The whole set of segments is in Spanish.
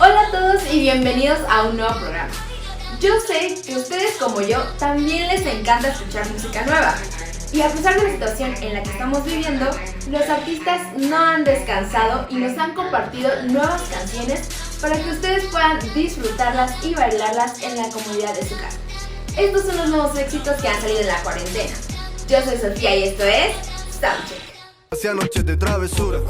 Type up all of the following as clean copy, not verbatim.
Hola a todos y bienvenidos a un nuevo programa. Yo sé que ustedes como yo también les encanta escuchar música nueva. Y a pesar de la situación en la que estamos viviendo, los artistas no han descansado y nos han compartido nuevas canciones para que ustedes puedan disfrutarlas y bailarlas en la comodidad de su casa. Estos son los nuevos éxitos que han salido en la cuarentena. Yo soy Sofía y esto es Soundcheck. Hacia noches de travesura.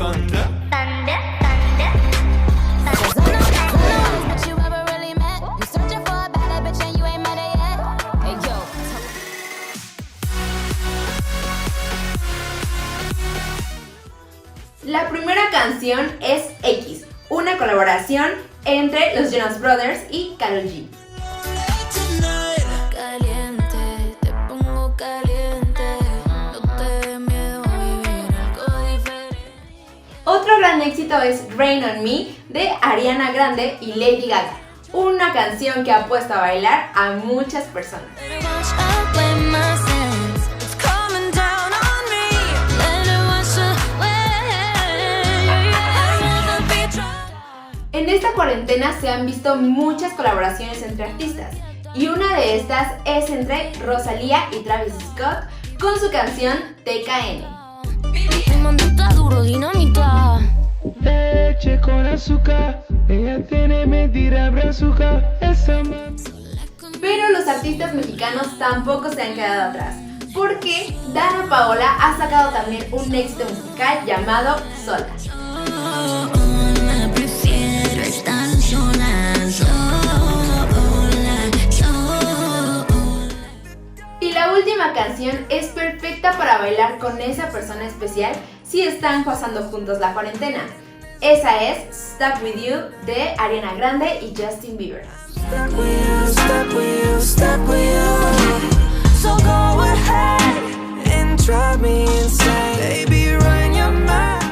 La primera canción es X, una colaboración entre los Jonas Brothers y Karol G. Caliente, te pongo caliente, no te dé miedo vivir algo diferente. Otro gran éxito es Rain on Me de Ariana Grande y Lady Gaga, una canción que ha puesto a bailar a muchas personas. En esta cuarentena se han visto muchas colaboraciones entre artistas y una de estas es entre Rosalía y Travis Scott con su canción TKN. Mi mundo está duro, dinamita. Leche con azúcar, ella tiene mentira brazuca, esa mami. Pero los artistas mexicanos tampoco se han quedado atrás, porque Dana Paola ha sacado también un éxito musical llamado Sola. Prefiero estar sola, Y la última canción es perfecta para bailar con esa persona especial si están pasando juntos la cuarentena. Esa es Stuck With You de Ariana Grande y Justin Bieber. Stuck with you, stuck with you, stuck with you. So go ahead and drive me insane. Baby, run your mouth.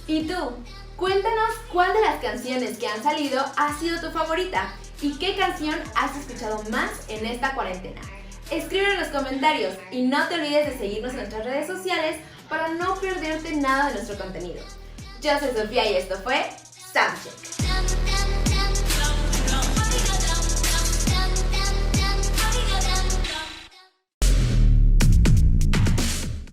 ¿Y tú? Cuéntanos cuál de las canciones que han salido ha sido tu favorita y qué canción has escuchado más en esta cuarentena. Escribe en los comentarios y no te olvides de seguirnos en nuestras redes sociales para no perderte nada de nuestro contenido. Yo soy Sofía y esto fue